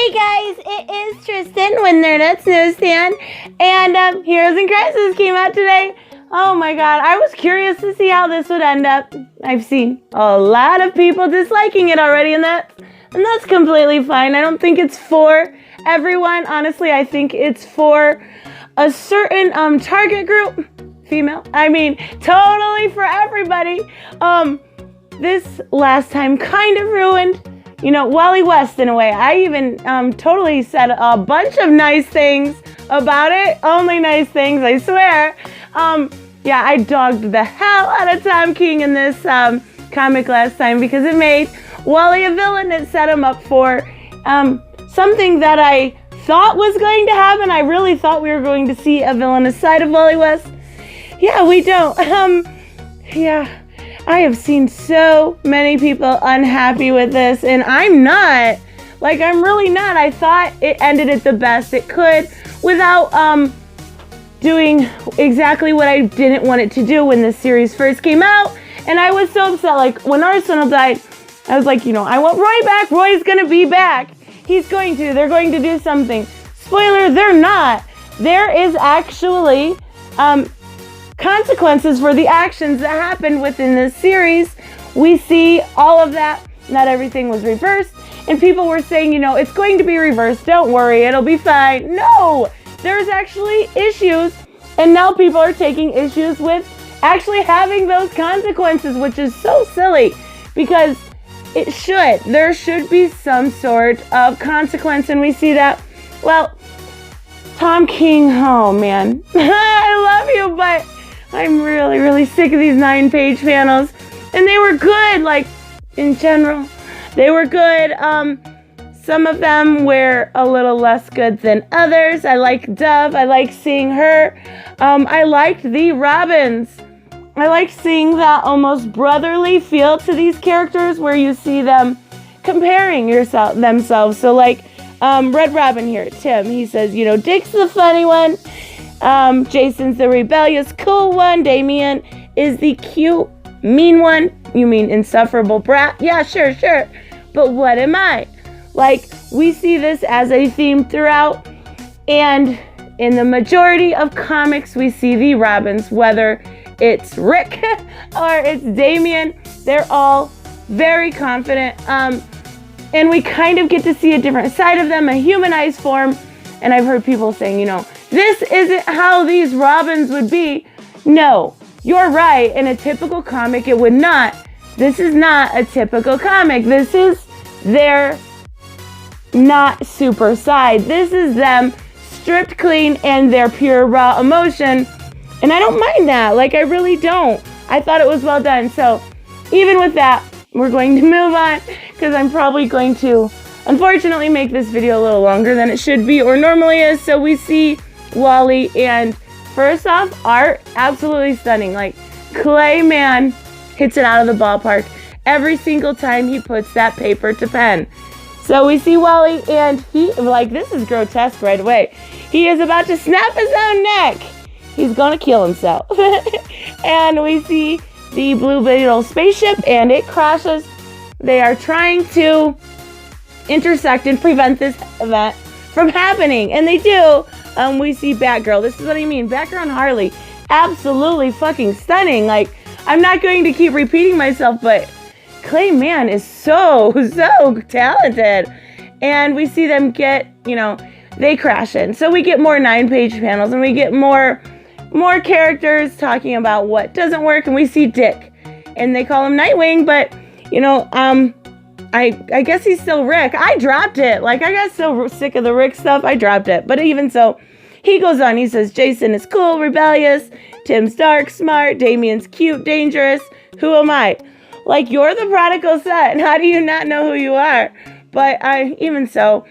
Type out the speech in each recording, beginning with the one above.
Hey guys, it is Tristan with NewsStand, and Heroes in Crisis came out today. Oh my god, I was curious to see how this would end up. I've seen a lot of people disliking it already, and that's completely fine. I don't think it's for everyone. Honestly, I think it's for a certain target group. Female. I mean, totally for everybody. This last time kind of ruined, Wally West in a way. I even totally said a bunch of nice things about it. Only nice things, I swear. Yeah, I dogged the hell out of Tom King in this comic last time because it made Wally a villain. It set him up for something that I thought was going to happen. I really thought we were going to see a villainous side of Wally West. Yeah, we don't. Yeah. I have seen so many people unhappy with this, and I'm not. I'm really not. I thought it ended it the best it could without doing exactly what I didn't want it to do when this series first came out. And I was so upset. When Arsenal died, I was like, I want Roy back. Roy's going to be back. He's going to. They're going to do something. Spoiler, they're not. There is actually consequences for the actions that happened within this series. We see all of that. Not everything was reversed, and people were saying, it's going to be reversed. Don't worry, it'll be fine. No, there's actually issues, and now people are taking issues with actually having those consequences, which is so silly because there should be some sort of consequence, and we see that. Well, Tom King, oh man, I love you, but I'm really, really sick of these 9-page panels. And they were good, in general. They were good. Some of them were a little less good than others. I like Dove. I like seeing her. I liked the Robins. I like seeing that almost brotherly feel to these characters where you see them comparing themselves. So Red Robin here, Tim, he says, Dick's the funny one. Jason's the rebellious, cool one. Damien is the cute, mean one. You mean insufferable brat? Yeah, sure. But what am I? We see this as a theme throughout. And in the majority of comics, we see the Robins, whether it's Rick or it's Damien. They're all very confident. And we kind of get to see a different side of them, a humanized form. And I've heard people saying, this isn't how these Robins would be. No, you're right. In a typical comic, it would not. This is not a typical comic. This is their not super side. This is them stripped clean and their pure raw emotion. And I don't mind that. I really don't. I thought it was well done. So even with that, we're going to move on because I'm probably going to, unfortunately, make this video a little longer than it should be or normally is. So we see Wally, and first off, art, absolutely stunning. Clayman hits it out of the ballpark every single time he puts that paper to pen. So we see Wally, and he, this is grotesque right away. He is about to snap his own neck. He's gonna kill himself. And we see the Blue Beetle spaceship, and it crashes. They are trying to intersect and prevent this event from happening, and they do. We see Batgirl. This is what I mean. Batgirl and Harley, absolutely fucking stunning. I'm not going to keep repeating myself, but Clayman is so talented. And we see them get, they crash in. So we get more 9-page panels, and we get more characters talking about what doesn't work, and we see Dick, and they call him Nightwing, but I guess he's still Rick. I dropped it. I got so sick of the Rick stuff, I dropped it. But even so, he goes on. He says, Jason is cool, rebellious. Tim's dark, smart. Damien's cute, dangerous. Who am I? You're the prodigal son. How do you not know who you are? But even so,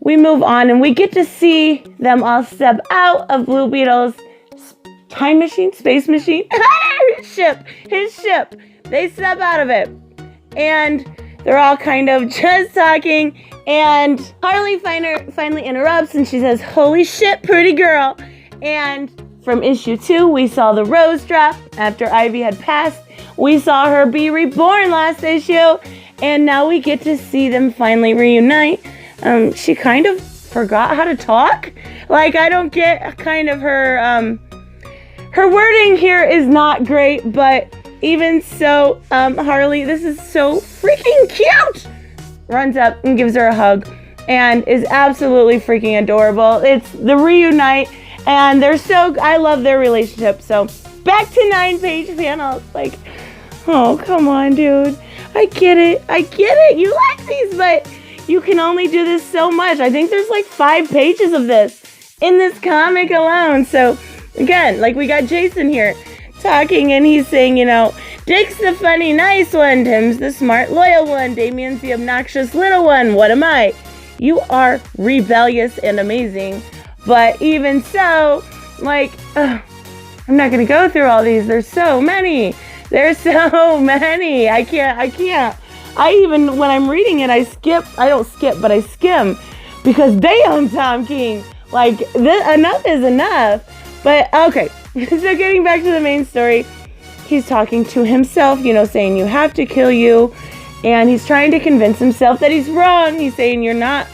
we move on, and we get to see them all step out of Blue Beetle's time machine, space machine, his ship. They step out of it. And they're all kind of just talking, and Harley finally interrupts, and she says, holy shit, pretty girl. And from issue 2, we saw the rose drop after Ivy had passed. We saw her be reborn last issue, and now we get to see them finally reunite. she kind of forgot how to talk. Like, I don't get kind of her wording here is not great, but even so, Harley, this is so freaking cute, runs up and gives her a hug and is absolutely freaking adorable. It's the reunite, and I love their relationship. So back to 9-page panels. Like, oh, come on, dude. I get it. You like these, but you can only do this so much. I think there's like 5 pages of this in this comic alone. So again, like, we got Jason here talking, and he's saying, Dick's the funny, nice one. Tim's the smart, loyal one. Damien's the obnoxious little one. What am I? You are rebellious and amazing. But even so, like, I'm not going to go through all these. There's so many. I can't. Even when I'm reading it, I skim because damn, Tom King, like, enough is enough. But okay, so getting back to the main story, he's talking to himself, saying you have to kill you, and he's trying to convince himself that he's wrong. He's saying you're not.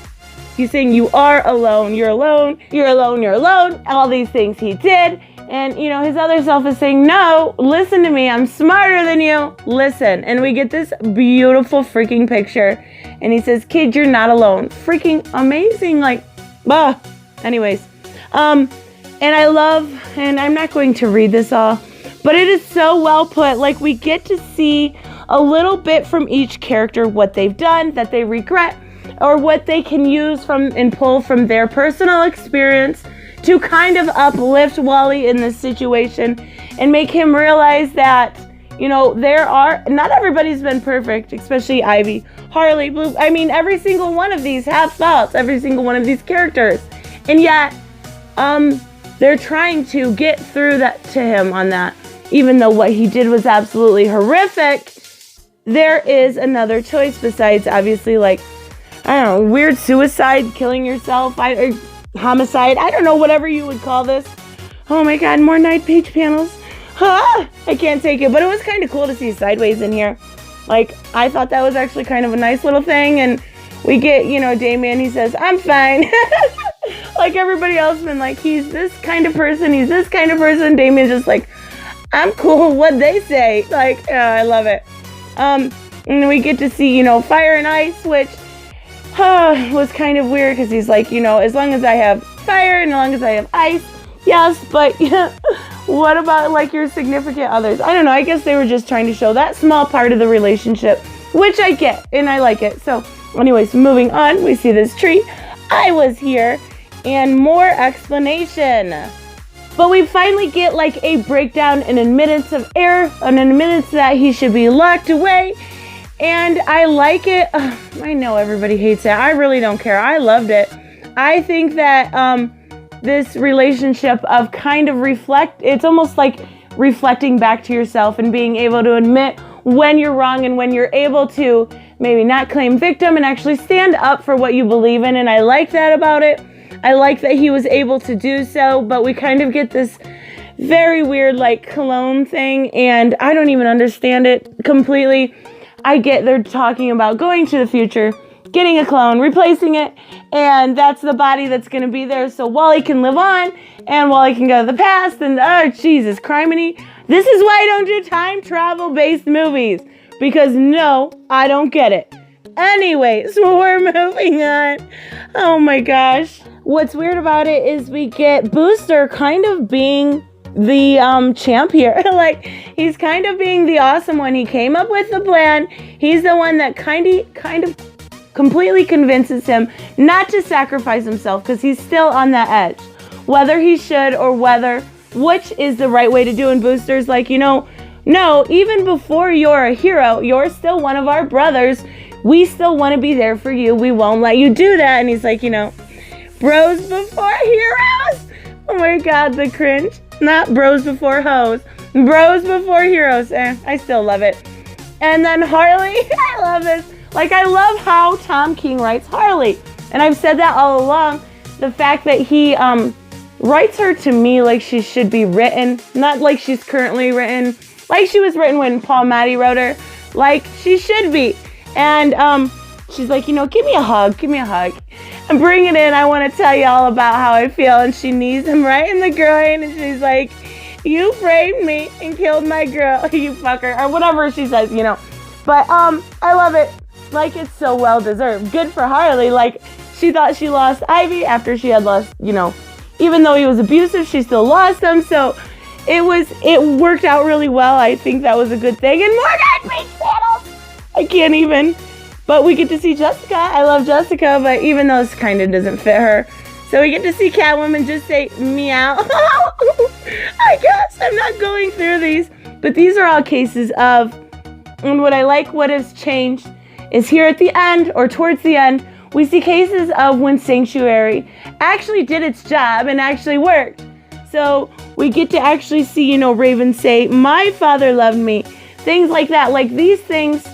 He's saying you are alone. You're alone. You're alone. You're alone. All these things he did. And, his other self is saying, no, listen to me. I'm smarter than you. Listen. And we get this beautiful freaking picture. And he says, kid, you're not alone. Freaking amazing. Like, anyways. And I love, and I'm not going to read this all, but it is so well put. Like, we get to see a little bit from each character, what they've done, that they regret, or what they can use from and pull from their personal experience to kind of uplift Wally in this situation and make him realize that, not everybody's been perfect, especially Ivy, Harley, Blue. I mean, every single one of these have faults, every single one of these characters. And yet, they're trying to get through that to him on that. Even though what he did was absolutely horrific, there is another choice besides, obviously, like, I don't know, weird suicide, killing yourself, homicide, I don't know, whatever you would call this. Oh my god, more 9-page panels. I can't take it, but it was kind of cool to see Sideways in here. Like, I thought that was actually kind of a nice little thing, and we get, Damien, he says, I'm fine. Like, everybody else been like, he's this kind of person, Damien's just like, I'm cool, what'd they say? Like, I love it. And we get to see, Fire and Ice, which was kind of weird, because he's like, as long as I have fire and as long as I have ice, yes, but what about, like, your significant others? I don't know, I guess they were just trying to show that small part of the relationship, which I get, and I like it. So, anyways, moving on, we see this tree. I was here, and more explanation. But we finally get, like, a breakdown, an admittance of error, an admittance that he should be locked away. And I like it. I know everybody hates it. I really don't care. I loved it. I think that this relationship of kind of it's almost like reflecting back to yourself and being able to admit when you're wrong and when you're able to maybe not claim victim and actually stand up for what you believe in. And I like that about it. I like that he was able to do so, but we kind of get this very weird, like, clone thing, and I don't even understand it completely. I get they're talking about going to the future, getting a clone, replacing it, and that's the body that's going to be there so Wally can live on, and Wally can go to the past, and Jesus, criminy. This is why I don't do time travel-based movies, because no, I don't get it. Anyways, we're moving on. Oh my gosh. What's weird about it is we get Booster kind of being the champ here. Like, he's kind of being the awesome one. He came up with the plan. He's the one that kind of completely convinces him not to sacrifice himself, because he's still on that edge. Whether he should or which is the right way to do. And Booster's like, no, even before you're a hero, you're still one of our brothers. We still want to be there for you. We won't let you do that. And he's like, bros before heroes. Oh my god, the cringe. Not bros before hoes. Bros before heroes. I still love it. And then Harley, I love this. Like, I love how Tom King writes Harley. And I've said that all along. The fact that he writes her to me like she should be written. Not like she's currently written. Like she was written when Paul Matty wrote her. Like she should be. And she's like, give me a hug. And bring it in. I want to tell you all about how I feel. And she knees him right in the groin. And she's like, you framed me and killed my girl, you fucker. Or whatever she says, But I love it. Like, it's so well deserved. Good for Harley. Like, she thought she lost Ivy after she had lost, even though he was abusive, she still lost him. So it worked out really well. I think that was a good thing. And more Nightbreed panels. I can't even. But we get to see Jessica. I love Jessica, but even though this kind of doesn't fit her. So we get to see Catwoman just say meow. I guess I'm not going through these. But these are all cases of, and what I like what has changed is here at the end, or towards the end, we see cases of when Sanctuary actually did its job and actually worked. So we get to actually see, Raven say, my father loved me. Things like that. Like, these things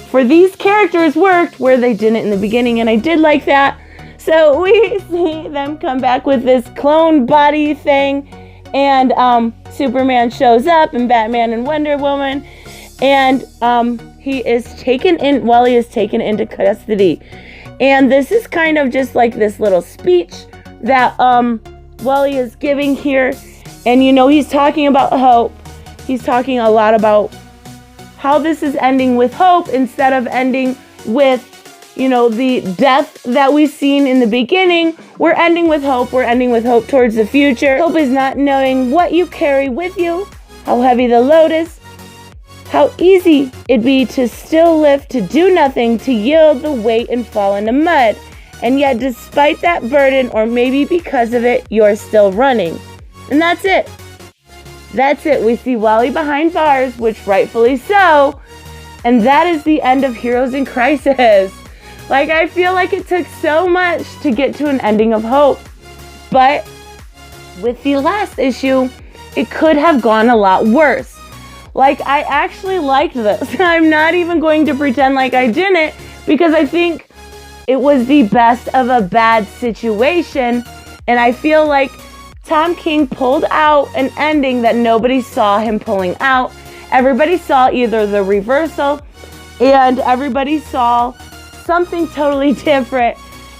for these characters worked where they didn't in the beginning. And I did like that. So we see them come back with this clone body thing. And Superman shows up, and Batman and Wonder Woman. And Wally is taken into custody. And this is kind of just like this little speech that Wally is giving here. And he's talking about hope. He's talking a lot about how this is ending with hope instead of ending with, the death that we've seen in the beginning. We're ending with hope. We're ending with hope towards the future. Hope is not knowing what you carry with you, how heavy the load is, how easy it'd be to still lift, to do nothing, to yield the weight and fall in the mud. And yet, despite that burden, or maybe because of it, you're still running. And that's it. That's it. We see Wally behind bars, which rightfully so. And that is the end of Heroes in Crisis. Like, I feel like it took so much to get to an ending of hope. But with the last issue, it could have gone a lot worse. Like, I actually liked this. I'm not even going to pretend like I didn't, because I think it was the best of a bad situation. And I feel like Tom King pulled out an ending that nobody saw him pulling out. Everybody saw either the reversal, and everybody saw something totally different.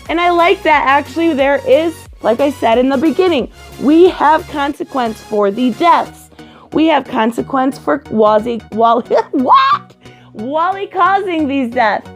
And I like that. Actually, there is, like I said in the beginning, we have consequence for the deaths. We have consequence for Wally causing these deaths.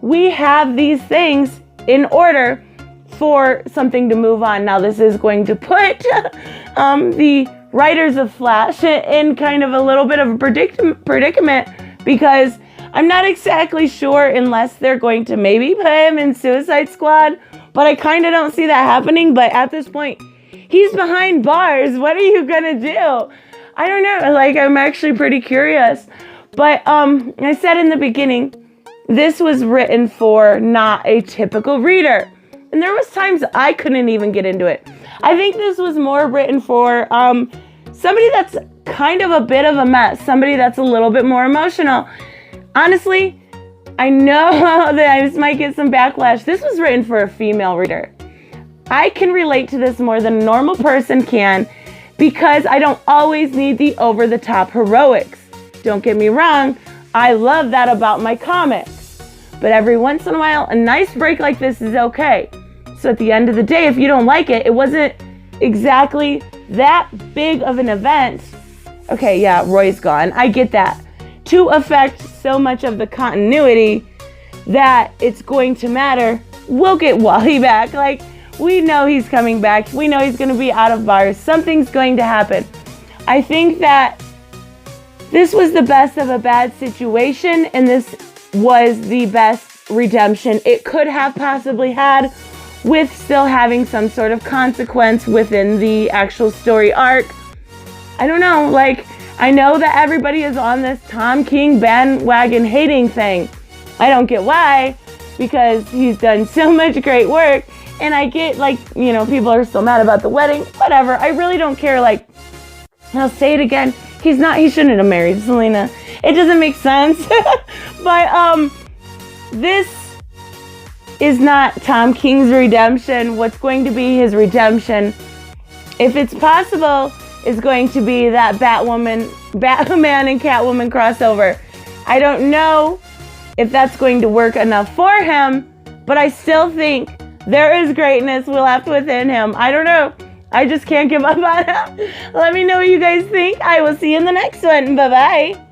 We have these things in order for something to move on. Now, this is going to put the writers of Flash in kind of a little bit of a predicament, because I'm not exactly sure, unless they're going to maybe put him in Suicide Squad, but I kind of don't see that happening. But at this point, he's behind bars. What are you gonna do? I don't know. Like, I'm actually pretty curious. But I said in the beginning, this was written for not a typical reader. And there was times I couldn't even get into it. I think this was more written for somebody that's kind of a bit of a mess. Somebody that's a little bit more emotional. Honestly, I know that this might get some backlash. This was written for a female reader. I can relate to this more than a normal person can, because I don't always need the over-the-top heroics. Don't get me wrong, I love that about my comics. But every once in a while, a nice break like this is okay. So at the end of the day, if you don't like it, it wasn't exactly that big of an event. Okay, yeah, Roy's gone. I get that. To affect so much of the continuity that it's going to matter, we'll get Wally back. Like, we know he's coming back. We know he's going to be out of bars. Something's going to happen. I think that this was the best of a bad situation, and this was the best redemption it could have possibly had, with still having some sort of consequence within the actual story arc. I don't know, like, I know that everybody is on this Tom King bandwagon hating thing. I don't get why, because he's done so much great work. And I get, like, people are still mad about the wedding. Whatever. I really don't care. Like, I'll say it again. He shouldn't have married Selena. It doesn't make sense. But this is not Tom King's redemption. What's going to be his redemption, if it's possible, is going to be that Batman and Catwoman crossover. I don't know if that's going to work enough for him, but I still think there is greatness left within him. I don't know. I just can't give up on him. Let me know what you guys think. I will see you in the next one. Bye-bye.